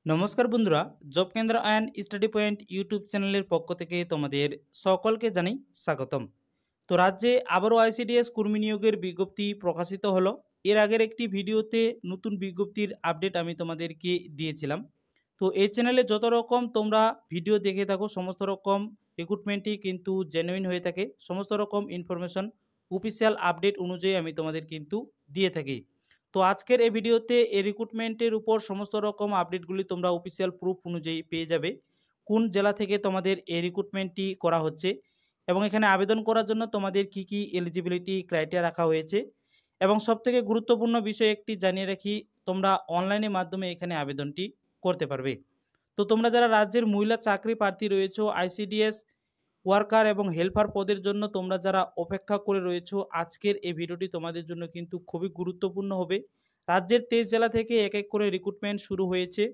নমস্কার বন্ধুরা, জব কেন্দ্র অ্যান্ড স্টাডি পয়েন্ট ইউটিউব চ্যানেলের পক্ষ থেকে তোমাদের সকলকে জানাই স্বাগতম। তো রাজ্যে আবারও আইসিডিএস কর্মী নিয়োগের বিজ্ঞপ্তি প্রকাশিত হলো। এর আগের একটি ভিডিওতে নতুন বিজ্ঞপ্তির আপডেট আমি তোমাদেরকে দিয়েছিলাম। তো এই চ্যানেলে যত রকম তোমরা ভিডিও দেখে থাকো সমস্ত রকম রিক্রুটমেন্টই কিন্তু জেনুইন হয়ে থাকে। সমস্ত রকম ইনফরমেশন অফিসিয়াল আপডেট অনুযায়ী আমি তোমাদের কিন্তু দিয়ে থাকি। তো আজকের এই ভিডিওতে এই রিক্রুটমেন্টের উপর সমস্ত রকম আপডেটগুলি তোমরা অফিসিয়াল প্রুফ অনুযায়ী পেয়ে যাবে। কোন জেলা থেকে তোমাদের এই রিক্রুটমেন্টটি করা হচ্ছে এবং এখানে আবেদন করার জন্য তোমাদের কি কি এলিজিবিলিটি ক্রাইটেরিয়া রাখা হয়েছে এবং সবথেকে গুরুত্বপূর্ণ বিষয় একটি জানিয়ে রাখি, তোমরা অনলাইনের মাধ্যমে এখানে আবেদনটি করতে পারবে। তো তোমরা যারা রাজ্যের মহিলা চাকরি প্রার্থী রয়েছো, আইসিডিএস ওয়ার্কার এবং হেল্পার পদের জন্য তোমরা যারা অপেক্ষা করে রয়েছো, আজকের এই ভিডিওটি তোমাদের জন্য কিন্তু খুবই গুরুত্বপূর্ণ হবে। রাজ্যের 23 জেলা থেকে এক এক করে রিক্রুটমেন্ট শুরু হয়েছে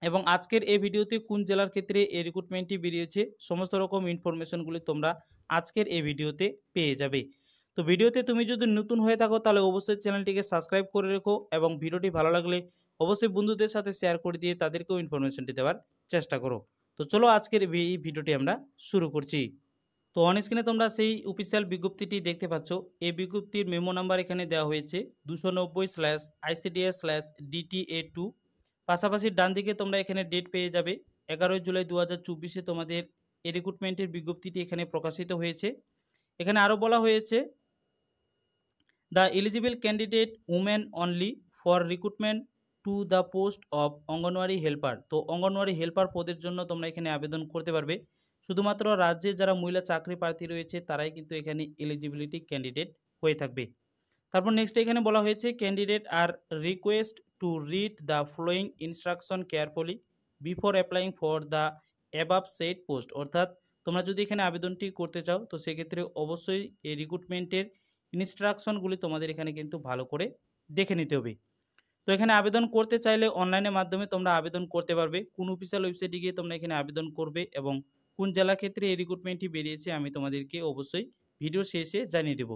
এবং আজকের এই ভিডিওতে কোন জেলার ক্ষেত্রে এই রিক্রুটমেন্টটি বেরিয়েছে সমস্ত রকম ইনফরমেশনগুলি তোমরা আজকের এই ভিডিওতে পেয়ে যাবে। তো ভিডিওতে তুমি যদি নতুন হয়ে থাকো তাহলে অবশ্যই চ্যানেলটিকে সাবস্ক্রাইব করে রেখো এবং ভিডিওটি ভালো লাগলে অবশ্যই বন্ধুদের সাথে শেয়ার করে দিয়ে তাদেরকেও ইনফরমেশনটি দেওয়ার চেষ্টা করো। তো চলো আজকের এই ভিডিওটি আমরা শুরু করছি। তো অন স্ক্রিনে তোমরা সেই অফিসিয়াল বিজ্ঞপ্তিটি দেখতে পাচ্ছ। এই বিজ্ঞপ্তির মেমো নাম্বার এখানে দেওয়া হয়েছে 290/ICDS/DTA2। পাশাপাশি ডান দিকে তোমরা এখানে ডেট পেয়ে যাবে 11 জুলাই 2024 তোমাদের এই রিক্রুটমেন্টের বিজ্ঞপ্তিটি এখানে প্রকাশিত হয়েছে। এখানে আরও বলা হয়েছে the eligible candidate women only for recruitment to the post of anganwadi helper. তো অঙ্গনওয়াড়ি হেল্পার পদের জন্য তোমরা এখানে আবেদন করতে পারবে। শুধুমাত্র রাজ্যে যারা মহিলা চাকরি প্রার্থী রয়েছে তারাই কিন্তু এখানে এলিজিবিলিটি ক্যান্ডিডেট হয়ে থাকবে। তারপর নেক্সট এখানে বলা হয়েছে candidate are request to read the following instruction carefully before applying for the above set post. অর্থাৎ তোমরা যদি এখানে আবেদনটি করতে চাও তো সেক্ষেত্রে অবশ্যই এই রিক্রুটমেন্টের ইনস্ট্রাকশনগুলি তোমাদের এখানে কিন্তু ভালো করে দেখে নিতে হবে। তো এখানে আবেদন করতে চাইলে অনলাইনের মাধ্যমে তোমরা আবেদন করতে পারবে। কোন অফিসিয়াল ওয়েবসাইটে গিয়ে তোমরা এখানে আবেদন করবে এবং কোন জেলা ক্ষেত্রে এই রিক্রুটমেন্টটি বেরিয়েছে আমি তোমাদেরকে অবশ্যই ভিডিও শেষে জানিয়ে দেব।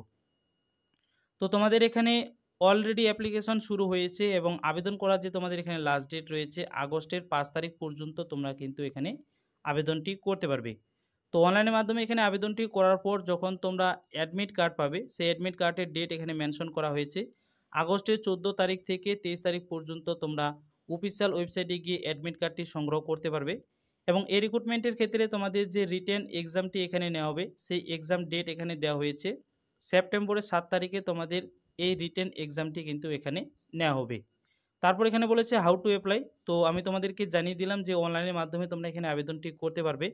তো তোমাদের এখানে অলরেডি অ্যাপ্লিকেশন শুরু হয়েছে এবং আবেদন করার যে তোমাদের এখানে লাস্ট ডেট রয়েছে আগস্টের 5 তারিখ পর্যন্ত তোমরা কিন্তু এখানে আবেদনটি করতে পারবে। তো অনলাইনের মাধ্যমে এখানে আবেদনটি করার পর যখন তোমরা অ্যাডমিট কার্ড পাবে সেই অ্যাডমিট কার্ডের ডেট এখানে মেনশন করা হয়েছে আগস্টের 14 তারিখ থেকে 23 তারিখ পর্যন্ত তোমরা অফিসিয়াল ওয়েবসাইটে গিয়ে অ্যাডমিট কার্ডটি সংগ্রহ করতে পারবে। এবং এই রিক্রুটমেন্টের ক্ষেত্রে তোমাদের যে রিটেন এক্সামটি এখানে নেওয়া হবে সেই এক্সাম ডেট এখানে দেওয়া হয়েছে সেপ্টেম্বরের 7 তারিখে তোমাদের এই রিটেন এক্সামটি কিন্তু এখানে নেওয়া হবে। তারপর এখানে বলেছে হাউ টু অ্যাপ্লাই। তো আমি তোমাদেরকে জানিয়ে দিলাম যে অনলাইনের মাধ্যমে তোমরা এখানে আবেদনটি করতে পারবে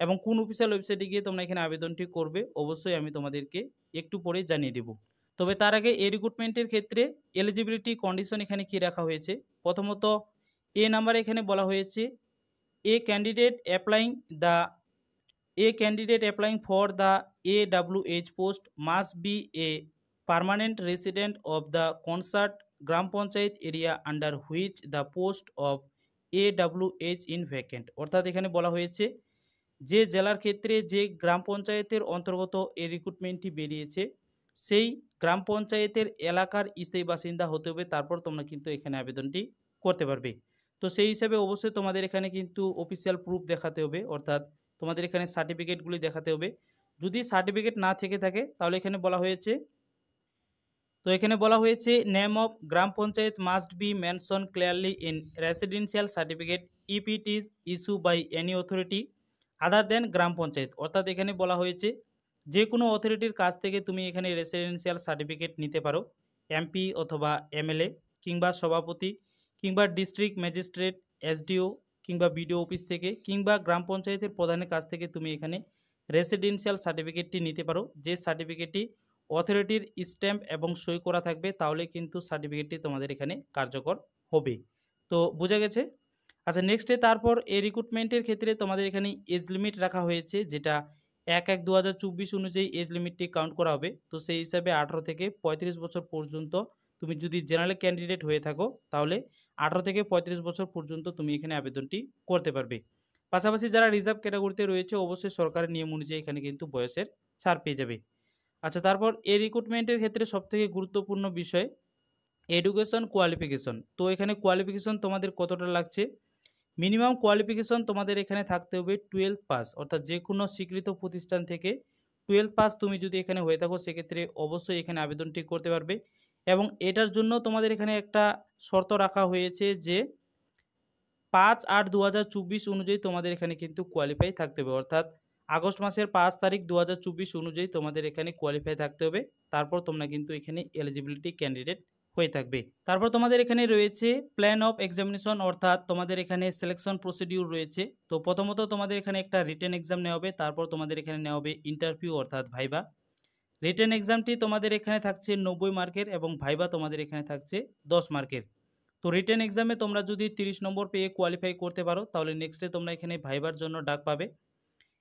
এবং কোন অফিসিয়াল ওয়েবসাইটে গিয়ে তোমরা এখানে আবেদনটি করবে অবশ্যই আমি তোমাদেরকে একটু পরে জানিয়ে দেব। তবে তার আগে এই রিক্রুটমেন্টের ক্ষেত্রে এলিজিবিলিটি কন্ডিশন এখানে কি রাখা হয়েছে। প্রথমত এ নাম্বারে এখানে বলা হয়েছে এ candidate applying the A candidate applying for the AWH post must be a permanent resident of the concerned Gram Panchayat area under which the post of AWH in vacant। অর্থাৎ এখানে বলা হয়েছে যে জেলার ক্ষেত্রে যে গ্রাম পঞ্চায়েতের অন্তর্গত এই রিক্রুটমেন্টটি বেরিয়েছে সেই গ্রাম পঞ্চায়েতের এলাকার স্থায়ী বাসিন্দা হতে হবে, তারপর তোমরা কিন্তু এখানে আবেদনটি করতে পারবে। তো সেই হিসাবে অবশ্যই তোমাদের এখানে কিন্তু অফিসিয়াল প্রুফ দেখাতে হবে, অর্থাৎ তোমাদের এখানে সার্টিফিকেটগুলি দেখাতে হবে। যদি সার্টিফিকেট না থেকে থাকে তাহলে এখানে বলা হয়েছে name of gram panchayat must be mention clearly in residential certificate if it is issue by any authority other than gram panchayat. অর্থাৎ এখানে বলা হয়েছে যে কোনো অথরিটির কাছ থেকে তুমি এখানে রেসিডেন্সিয়াল সার্টিফিকেট নিতে পারো, এমপি অথবা এমএলএ কিংবা সভাপতি কিংবা ডিস্ট্রিক্ট ম্যাজিস্ট্রেট, এসডিও কিংবা বিডিও অফিস থেকে কিংবা গ্রাম পঞ্চায়েতের প্রধানের কাছ থেকে তুমি এখানে রেসিডেন্সিয়াল সার্টিফিকেটটি নিতে পারো। যে সার্টিফিকেটটি অথরিটির স্ট্যাম্প এবং সই করা থাকবে তাহলে কিন্তু সার্টিফিকেটটি তোমাদের এখানে কার্যকর হবে। তো বোঝা গেছে। আচ্ছা নেক্সটে তারপর এই রিক্রুটমেন্টের ক্ষেত্রে তোমাদের এখানে এজ লিমিট রাখা হয়েছে যেটা 1/1/2024 অনুযায়ী এজ লিমিটটি কাউন্ট করা হবে। তো সেই হিসাবে 18 থেকে 35 বছর পর্যন্ত তুমি যদি জেনারেল ক্যান্ডিডেট হয়ে থাকো তাহলে 18 থেকে 35 বছর পর্যন্ত তুমি এখানে আবেদনটি করতে পারবে। পাশাপাশি যারা রিজার্ভ ক্যাটাগরিতে রয়েছে অবশ্যই সরকারের নিয়ম অনুযায়ী এখানে কিন্তু বয়সের ছাড় পেয়ে যাবে। আচ্ছা তারপর এই রিক্রুটমেন্টের ক্ষেত্রে সবথেকে গুরুত্বপূর্ণ বিষয় এডুকেশন কোয়ালিফিকেশন। তো এখানে কোয়ালিফিকেশন তোমাদের কতটা লাগছে মিনিমাম কোয়ালিফিকেশন তোমাদের এখানে থাকতে হবে 12 পাস, অর্থাৎ যে কোনো স্বীকৃত প্রতিষ্ঠান থেকে 12 পাস তুমি যদি এখানে হয়ে থাকো সেক্ষেত্রে অবশ্যই এখানে আবেদনটি করতে পারবে। এবং এটার জন্য তোমাদের এখানে একটা শর্ত রাখা হয়েছে যে 5/8/2024 অনুযায়ী তোমাদের এখানে কিন্তু কোয়ালিফাই থাকতে হবে, অর্থাৎ আগস্ট মাসের 5 তারিখ 2024 অনুযায়ী তোমাদের এখানে কোয়ালিফাই থাকতে হবে। তারপর তোমরা কিন্তু এখানে এলিজিবিলিটি ক্যান্ডিডেট হয়ে থাকবে। তারপর তোমাদের এখানে রয়েছে প্ল্যান অফ এক্সামিনেশন, অর্থাৎ তোমাদের এখানে সিলেকশন প্রসিডিউর রয়েছে। তো প্রথমত তোমাদের এখানে একটা রিটেন এক্সাম নেওয়া হবে, তারপর তোমাদের এখানে নেওয়া হবে ইন্টারভিউ অর্থাৎ ভাইবা। রিটেন এক্সামটি তোমাদের এখানে থাকছে 90 মার্কের এবং ভাইবা তোমাদের এখানে থাকছে 10 মার্কের। তো রিটেন এক্সামে তোমরা যদি 30 নম্বর পেয়ে কোয়ালিফাই করতে পারো তাহলে নেক্সটে তোমরা এখানে ভাইবার জন্য ডাক পাবে।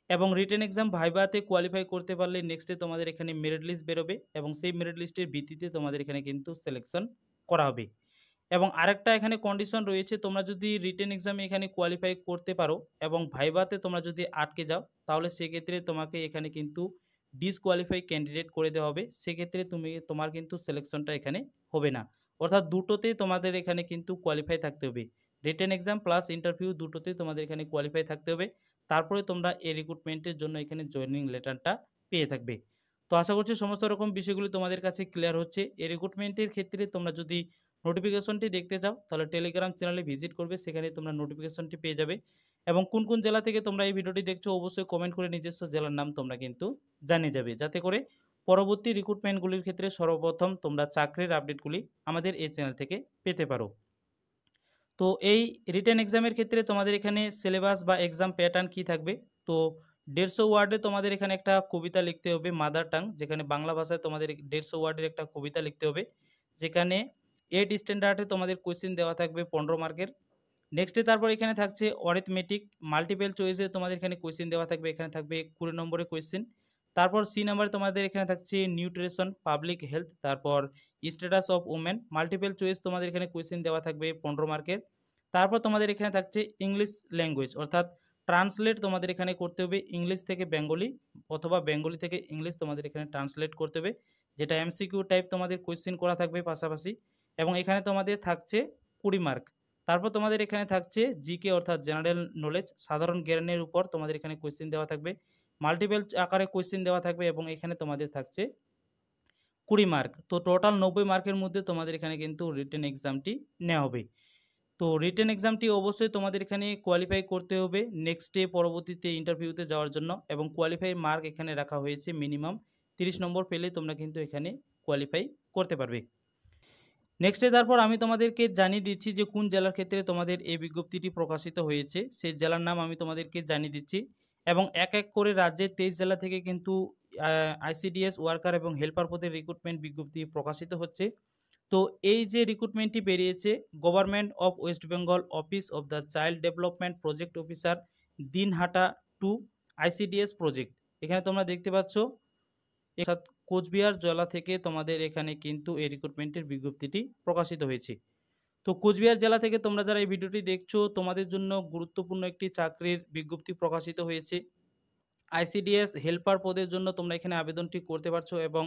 এবং রিটেন এক্সাম ভাইভাতে কোয়ালিফাই করতে পারলে নেক্সটে তোমাদের এখানে মেরিট লিস্ট বেরোবে এবং সেই মেরিট লিস্টের ভিত্তিতে তোমাদের এখানে কিন্তু সিলেকশন করা হবে। এবং আরেকটা এখানে কন্ডিশন রয়েছে, তোমরা যদি রিটেন এক্সামে এখানে কোয়ালিফাই করতে পারো এবং ভাইভাতে তোমরা যদি আটকে যাও তাহলে সেক্ষেত্রে তোমাকে এখানে কিন্তু ডিসকোয়ালিফাই ক্যান্ডিডেট করে দেওয়া হবে। সেক্ষেত্রে তোমার কিন্তু সিলেকশনটা এখানে হবে না, অর্থাৎ দুটোতেই তোমাদের এখানে কিন্তু কোয়ালিফাই থাকতে হবে। রিটেন এক্সাম প্লাস ইন্টারভিউ দুটোতেই তোমাদের এখানে কোয়ালিফাই থাকতে হবে, তারপরে তোমরা এই রিক্রুটমেন্টের জন্য এখানে জয়েনিং লেটারটা পেয়ে থাকবে। তো আশা করছি সমস্ত রকম বিষয়গুলি তোমাদের কাছে ক্লিয়ার হচ্ছে। এই রিক্রুটমেন্টের ক্ষেত্রে তোমরা যদি নোটিফিকেশনটি দেখতে চাও তাহলে টেলিগ্রাম চ্যানেলে ভিজিট করবে, সেখানে তোমরা নোটিফিকেশনটি পেয়ে যাবে। এবং কোন কোন জেলা থেকে তোমরা এই ভিডিওটি দেখছো অবশ্যই কমেন্ট করে নিজস্ব জেলার নাম তোমরা কিন্তু জানিয়ে যাবে, যাতে করে পরবর্তী রিক্রুটমেন্টগুলির ক্ষেত্রে সর্বপ্রথম তোমরা চাকরির আপডেটগুলি আমাদের এই চ্যানেল থেকে পেতে পারো। তো এই রিটেন এক্সামের ক্ষেত্রে তোমাদের এখানে সিলেবাস বা এক্সাম প্যাটার্ন কি থাকবে, তো 150 ওয়ার্ডে তোমাদের এখানে একটা কবিতা লিখতে হবে মাদার টাং, যেখানে বাংলা ভাষায় তোমাদের 150 ওয়ার্ডের একটা কবিতা লিখতে হবে, যেখানে 8 স্ট্যান্ডার্ডে তোমাদের কোয়েশ্চেন দেওয়া থাকবে 15 মার্কের। নেক্সটে তারপর এখানে থাকছে অরিথমেটিক মাল্টিপল চয়েসে তোমাদের এখানে কোয়েশ্চেন দেওয়া থাকবে, এখানে থাকবে 20 নম্বরের কোয়েশ্চেন। তারপর সি নাম্বারে তোমাদের এখানে থাকছে নিউট্রিশন পাবলিক হেলথ, তারপর status of women multiple choice তোমাদের এখানে কোয়েশ্চেন দেওয়া থাকবে 15 মার্কের। তারপর তোমাদের এখানে থাকছে ইংলিশ ল্যাঙ্গুয়েজ, অর্থাৎ ট্রান্সলেট তোমাদের এখানে করতে হবে ইংলিশ থেকে বেঙ্গলি অথবা বেঙ্গলি থেকে ইংলিশ তোমাদের এখানে ট্রান্সলেট করতে হবে, যেটা এমসিকিউ টাইপ তোমাদের কোয়েশ্চেন করা থাকবে পাশাপাশি। এবং এখানে তোমাদের থাকছে 20 মার্ক। তারপর তোমাদের এখানে থাকছে জিকে অর্থাৎ জেনারেল নলেজ সাধারণ জ্ঞানের উপর তোমাদের এখানে কোয়েশ্চেন দেওয়া থাকবে, মাল্টিপল আকারে কোয়েশ্চেন দেওয়া থাকবে এবং এখানে তোমাদের থাকছে 20 মার্ক। তো টোটাল 90 মার্কের মধ্যে তোমাদের এখানে কিন্তু রিটেন এক্সামটি নেওয়া হবে। তো রিটেন এক্সামটি অবশ্যই তোমাদের এখানে কোয়ালিফাই করতে হবে নেক্সট ডে পরবর্তীতে ইন্টারভিউতে যাওয়ার জন্য, এবং কোয়ালিফাই মার্ক এখানে রাখা হয়েছে মিনিমাম 30 নম্বর পেলে তোমরা কিন্তু এখানে কোয়ালিফাই করতে পারবে। নেক্সটে তারপর আমি তোমাদেরকে জানিয়ে দিচ্ছি যে কোন জেলার ক্ষেত্রে তোমাদের এই বিজ্ঞপ্তিটি প্রকাশিত হয়েছে, সেই জেলার নাম আমি তোমাদেরকে জানিয়ে দিচ্ছি। এবং এক এক করে রাজ্যের 23 জেলা থেকে কিন্তু আইসিডিএস ওয়ার্কার এবং হেল্পার পদের রিক্রুটমেন্ট বিজ্ঞপ্তি প্রকাশিত হচ্ছে। তো এই যে রিক্রুটমেন্টটি বেরিয়েছে government of West Bengal office of the child development project officer Dinhata 2 ICDS project, এখানে তোমরা দেখতে পাচ্ছ কোচবিহার জেলা থেকে তোমাদের এখানে কিন্তু এই রিক্রুটমেন্টের বিজ্ঞপ্তিটি প্রকাশিত হয়েছে। তো কোচবিহার জেলা থেকে তোমরা যারা এই ভিডিওটি দেখছো তোমাদের জন্য গুরুত্বপূর্ণ একটি চাকরির বিজ্ঞপ্তি প্রকাশিত হয়েছে। আইসিডিএস হেল্পার পদের জন্য তোমরা এখানে আবেদনটি করতে পারছো এবং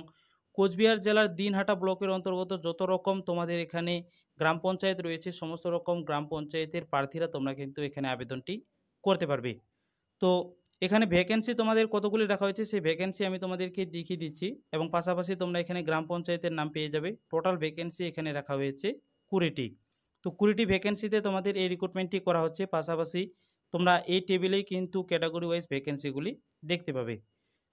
কোচবিহার জেলার দিনহাটা ব্লকের অন্তর্গত যত রকম তোমাদের এখানে গ্রাম পঞ্চায়েত রয়েছে সমস্ত রকম গ্রাম পঞ্চায়েতের প্রার্থীরা তোমরা কিন্তু এখানে আবেদনটি করতে পারবে। তো এখানে ভ্যাকেন্সি তোমাদের কতগুলি রাখা হয়েছে সেই ভ্যাকেন্সি আমি তোমাদেরকে দেখিয়ে দিচ্ছি এবং পাশাপাশি তোমরা এখানে গ্রাম পঞ্চায়েতের নাম পেয়ে যাবে। টোটাল ভ্যাকেন্সি এখানে রাখা হয়েছে 20টি। তো 20টি ভ্যাকেন্সিতে তোমাদের এই রিক্রুটমেন্টটি করা হচ্ছে, পাশাপাশি তোমরা এই টেবিলেই কিন্তু ক্যাটাগরি ওয়াইজ ভ্যাকেন্সিগুলি দেখতে পাবে।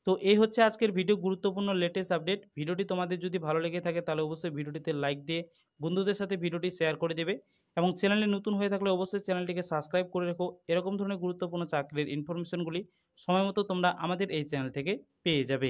তো এই হচ্ছে আজকের ভিডিও গুরুত্বপূর্ণ লেটেস্ট আপডেট। ভিডিওটি তোমাদের যদি ভালো লেগে থাকে তাহলে অবশ্যই ভিডিওটিতে লাইক দিয়ে বন্ধুদের সাথে ভিডিওটি শেয়ার করে দেবে এবং চ্যানেলে নতুন হয়ে থাকলে অবশ্যই চ্যানেলটিকে সাবস্ক্রাইব করে রেখো। এরকম ধরনের গুরুত্বপূর্ণ চাকরির ইনফরমেশনগুলি সময়মতো তোমরা আমাদের এই চ্যানেল থেকে পেয়ে যাবে।